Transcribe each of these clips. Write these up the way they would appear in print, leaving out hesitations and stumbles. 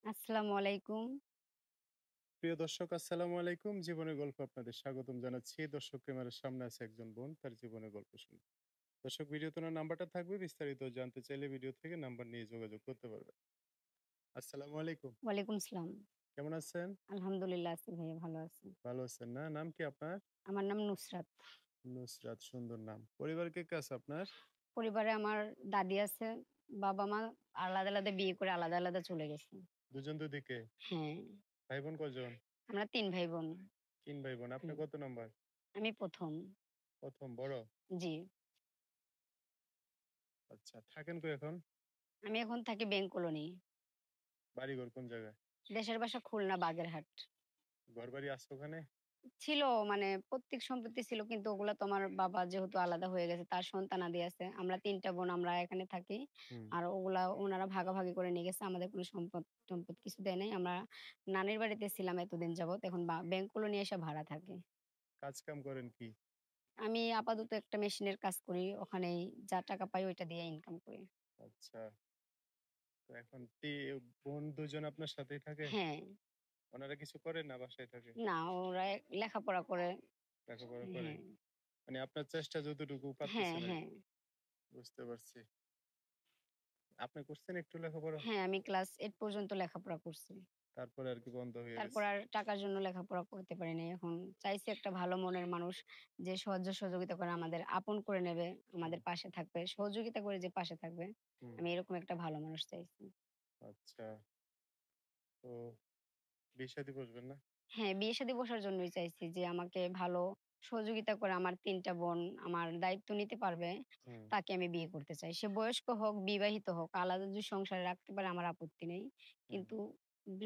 আসসালামু আলাইকুম। প্রিয় দর্শক আসসালামু আলাইকুম। জীবনের গল্প আপনাদের স্বাগতম জানাচ্ছি। দর্শক ক্যামেরার সামনে আছে একজন বোন, তার জীবনের গল্প শুনবে। দর্শক ভিডিওতে ওনার নাম্বারটা থাকবে। বিস্তারিত জানতে চাইলে ভিডিও থেকে নাম্বার নিয়ে যোগাযোগ করতে পারবেন। আসসালামু আলাইকুম। ওয়ালাইকুম সালাম। কেমন আছেন? আলহামদুলিল্লাহ আছি ভাইয়া ভালো আছি। ভালো আছেন না? নাম কি আপনার? আমার নাম নুসরাত। নুসরাত, সুন্দর নাম। পরিবার কে কে আছে আপনার? পরিবারে আমার দাদি আছে, বাবা-মা আলাদা, আলাদা বিয়ে করে আলাদা, আলাদা চলে গেছে। দুজন দুদিকে। হ্যাঁ, ভাই বোন কয়জন? আমরা ৩ ভাই-বোন। ৩ ভাই বোন। আপনি হুম, কত নাম্বার? আমি ১ম। ১ম বড়? জি, আচ্ছা। থাকেন কই এখন? আমি এখন থাকি ব্যাংক কলোনি। বাড়িঘর কোন জায়গায়? দেশের বাসা খুলনা বাগেরহাট। ঘরবাড়ি আছে ওখানে? ছিল মানে পৈতৃক সম্পত্তি ছিল কিন্তু ওগুলা তো আমার বাবা যেহেতু আলাদা হয়ে গেছে তার সন্তানাদি আছে। আমরা ৩ টা বোন আমরা এখানে থাকি। হুম। আর ওগুলা উনারা ভাগাভাগি করে নিয়ে গেছে। আমাদের কোনো সম্পদ-টম্পদ কিছু দেয় নাই। আমরা নানির বাড়িতে ছিলাম এতদিন যাবৎ। এখন ব্যাংক কলোনি এসে ভাড়া থাকি। কাজ কাম করেন কি? আমি আপাতত একটা মেশিনের কাজ করি। ওখানেই যা টাকা পাই ওইটা দিয়ে ইনকাম করি। আচ্ছা। তো এখন বোন ২ জন আপনার সাথেই থাকে? হ্যাঁ, ওনারা কিছু করেন না বাসায় থাকে? না ওরা লেখাপড়া করে। লেখাপড়া করে? হ্যাঁ, মানে আপনার চেষ্টা যতটুকু হ্যাঁ, পারতেছেন হ্যাঁ। আরকি। বুঝতে পারছি। আপনি করছেন একটু লেখাপড়া? হ্যাঁ, আমি ক্লাস 8 পর্যন্ত লেখাপড়া করছি। তারপরে আরকি বন্ধ হয়ে তারপর গেছে। আর টাকার জন্য লেখাপড়া করতে পারি নাই। এখন চাইছি একটা ভালো মনের মানুষ যে সাহায্য সহযোগিতা করে আমাদের আপন করে নেবে, হুম, আমাদের পাশে থাকবে, সহযোগিতা করে যে পাশে থাকবে। হুম। আমি এরকম একটা ভালো মানুষ চাইছি। আচ্ছা। তো বিয়ে-শাদী বসবেন না? হ্যাঁ, বিয়ে-শাদী বসার জন্যই চাইছি যে আমাকে ভালো সহযোগিতা করে আমার ৩ টা বোন আমার দায়িত্ব নিতে পারবে, হুম, তাকে আমি বিয়ে করতে চাই। সে বয়স্ক হোক, বিবাহিত হোক, আলাদা যদি সংসারে রাখতে পারে আমার আপত্তি নেই। হুম। কিন্তু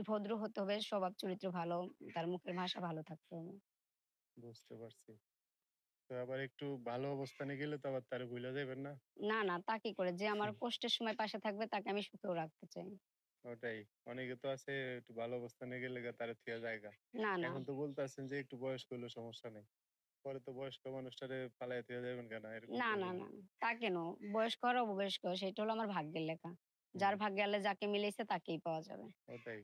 ভদ্র হতে হবে, স্বভাব চরিত্র ভালো, তার মুখের ভাষা ভালো থাকতে হবে। বুঝতে পারছি। তো আবার একটু ভালো অবস্থানে গেলে তো আবার তারে ভুইলা যাইবেন না? না, না তা কি করে? যে আমার হুম, কষ্টের সময় পাশে থাকবে তাকে আমি সুখেও রাখতে চাই। ওটাই। অনেকে তো আছে একটু ভালো অবস্থানে গেলে তারে থুইয়া যায়গা। না, না, এখন তো বলতাছেন যে একটু বয়স্ক হইলেও সমস্যা নেই। পরে তো বয়স্ক মানুষটারে ফালাইয়া থুইয়া যাইবেন কেন? এরকম না, না, করবেন না। না। তা কেন? বয়স্ক আর অবয়স্ক সেটা হলো আমার ভাগ্যের লেখা। হুম, যার ভাগ্যে আল্লাহ যাকে মিলাইছে তাকেই পাওয়া যাবে। ওটাই।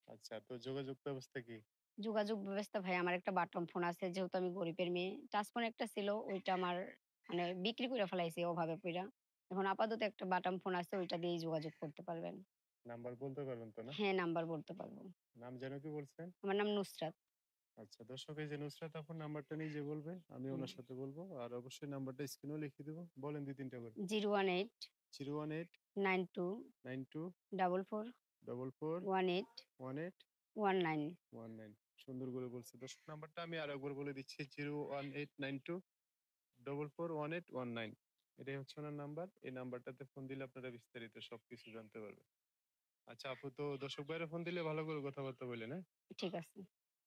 আচ্ছা, তো যোগাযোগ ব্যবস্থা কি? যোগাযোগ ব্যবস্থা ভাই আমার একটা বাটন ফোন আছে যেহেতু আমি গরিবের মেয়ে। টাচ ফোন একটা ছিল ওইটা আমার মানে বিক্রি কইরা ফেলাইছি অভাবে পইড়া। এখন আপাতত একটা বাটন ফোন আছে ওইটা দিয়েই যোগাযোগ করতে পারবেন। নাম্বার বলতে পারবেন তো না? হ্যাঁ, নাম্বার বলতে পারব। নাম যেন কি বলছেন? আমার নাম নুসরাত। আচ্ছা, দর্শক এই যে নুসরাত আপুর নাম্বারটা নিজে বলবে, আমি হুম। ওনার সাথে বলব। আর অবশ্যই নাম্বারটা স্ক্রিনেও লিখে দিব। বলেন ২-৩ টা করে। 018 018 92 92 44 44 18 18 19 19 সুন্দর করে বলছে। দর্শক নাম্বারটা আমি আরেকবার বলে দিচ্ছি 01892 441819 এটাই হচ্ছে ওনার নাম্বার। এই নাম্বারটাতে ফোন দিলে আপনারা বিস্তারিত সবকিছু জানতে পারবেন। আচ্ছা আপু, তো দর্শক ভাইরা ফোন দিলে ভালো করে কথাবার্তা বললেন, হ্যাঁ? ঠিক আছে।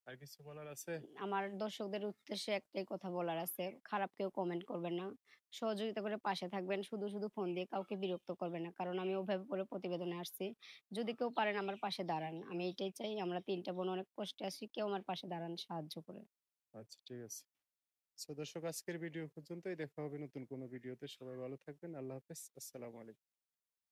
আর কিছু বলার আছে? আমার দর্শকদের উদ্দেশ্যে একটাই কথা বলার আছে। খারাপ কেউ কমেন্ট করবেন না। সহযোগিতা করে পাশে থাকবেন। শুধু, শুধু ফোন দিয়ে কাউকে বিরক্ত করবেন না। কারণ আমি ওভাবে করে প্রতিবেদনে আসছি। যদি কেউ পারেন আমার পাশে দাঁড়ান। আমি এটাই চাই আমরা ৩ টা বোন অনেক কষ্টে আছি। কেউ আমার পাশে দাঁড়ান সাহায্য করে। আচ্ছা, ঠিক আছে। সো দর্শক আজকের ভিডিও পর্যন্তই। দেখা হবে নতুন কোনো ভিডিওতে। সবাই ভালো থাকবেন। আল্লাহ হাফেজ। আসসালামু আলাইকুম।